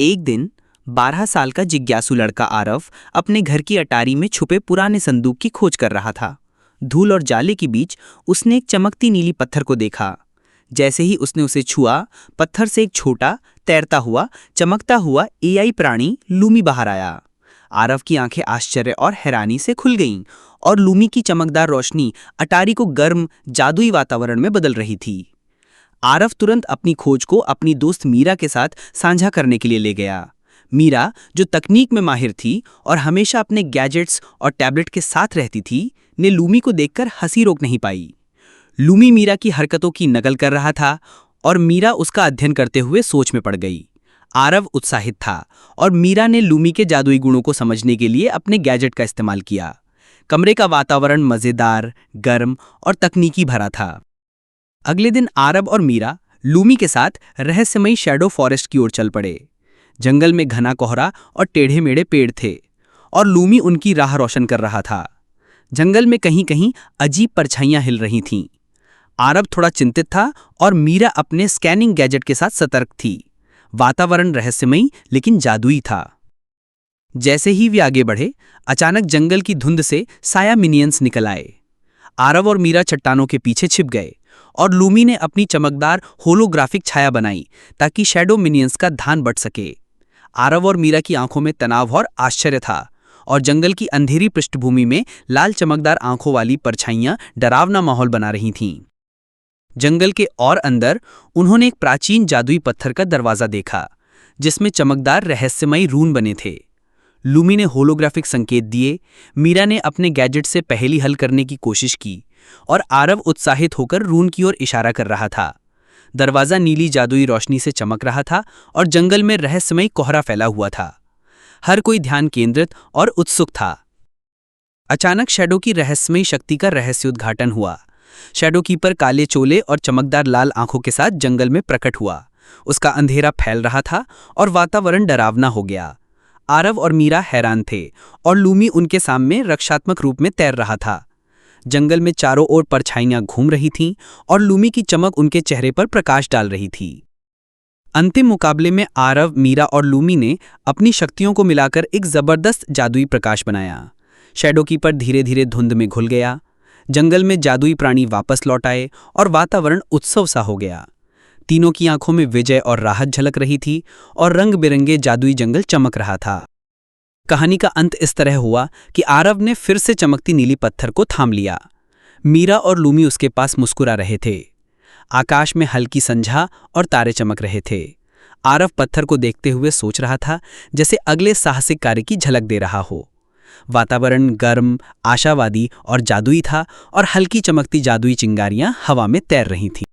एक दिन 12 साल का जिज्ञासु लड़का आरव अपने घर की अटारी में छुपे पुराने संदूक की खोज कर रहा था। धूल और जाले के बीच उसने एक चमकती नीली पत्थर को देखा। जैसे ही उसने उसे छुआ, पत्थर से एक छोटा, तैरता हुआ, चमकता हुआ एआई प्राणी लूमी बाहर आया। आरव की आंखें आश्चर्य और हैरानी से खुल गईं और लूमी की चमकदार रोशनी अटारी को गर्म, जादुई वातावरण में बदल रही थी। आरव तुरंत अपनी खोज को अपनी दोस्त मीरा के साथ साझा करने के लिए ले गया। मीरा, जो तकनीक में माहिर थी और हमेशा अपने गैजेट्स और टैबलेट के साथ रहती थी, ने लूमी को देखकर हंसी रोक नहीं पाई। लूमी मीरा की हरकतों की नकल कर रहा था और मीरा उसका अध्ययन करते हुए सोच में पड़ गई। आरव उत्साहित था और मीरा ने लूमी के जादुई गुणों को समझने के लिए अपने गैजेट का इस्तेमाल किया। कमरे का वातावरण मज़ेदार, गर्म और तकनीकी भरा था। अगले दिन आरव और मीरा लूमी के साथ रहस्यमयी शैडो फॉरेस्ट की ओर चल पड़े। जंगल में घना कोहरा और टेढ़े मेढ़े पेड़ थे और लूमी उनकी राह रोशन कर रहा था। जंगल में कहीं कहीं अजीब परछाइयां हिल रही थीं। आरव थोड़ा चिंतित था और मीरा अपने स्कैनिंग गैजेट के साथ सतर्क थी। वातावरण रहस्यमयी लेकिन जादुई था। जैसे ही वे आगे बढ़े, अचानक जंगल की धुंध से साया मिनियंस निकल आए। आरव और मीरा चट्टानों के पीछे छिप गए और लूमी ने अपनी चमकदार होलोग्राफिक छाया बनाई ताकि शैडो मिनियंस का ध्यान बट सके। आरव और मीरा की आंखों में तनाव और आश्चर्य था और जंगल की अंधेरी पृष्ठभूमि में लाल चमकदार आंखों वाली परछाइयां डरावना माहौल बना रही थीं। जंगल के और अंदर उन्होंने एक प्राचीन जादुई पत्थर का दरवाजा देखा जिसमें चमकदार रहस्यमयी रून बने थे। लूमी ने होलोग्राफिक संकेत दिए, मीरा ने अपने गैजेट से पहेली हल करने की कोशिश की और आरव उत्साहित होकर रून की ओर इशारा कर रहा था। दरवाजा नीली जादुई रोशनी से चमक रहा था और जंगल में रहस्यमयी कोहरा फैला हुआ था। हर कोई ध्यान केंद्रित और उत्सुक था। अचानक शैडो की रहस्यमयी शक्ति का रहस्योद्घाटन हुआ। शैडो कीपर काले चोले और चमकदार लाल आंखों के साथ जंगल में प्रकट हुआ। उसका अंधेरा फैल रहा था और वातावरण डरावना हो गया। आरव और मीरा हैरान थे और लूमी उनके सामने रक्षात्मक रूप में तैर रहा था। जंगल में चारों ओर परछाइयां घूम रही थीं और लूमी की चमक उनके चेहरे पर प्रकाश डाल रही थी। अंतिम मुकाबले में आरव, मीरा और लूमी ने अपनी शक्तियों को मिलाकर एक जबरदस्त जादुई प्रकाश बनाया। शैडो कीपर धीरे धीरे धुंध में घुल गया। जंगल में जादुई प्राणी वापस लौट आए और वातावरण उत्सव सा हो गया। तीनों की आंखों में विजय और राहत झलक रही थी और रंग बिरंगे जादुई जंगल चमक रहा था। कहानी का अंत इस तरह हुआ कि आरव ने फिर से चमकती नीली पत्थर को थाम लिया। मीरा और लूमी उसके पास मुस्कुरा रहे थे। आकाश में हल्की संझा और तारे चमक रहे थे। आरव पत्थर को देखते हुए सोच रहा था जैसे अगले साहसिक कार्य की झलक दे रहा हो। वातावरण गर्म, आशावादी और जादुई था और हल्की चमकती जादुई चिंगारियां हवा में तैर रही थीं।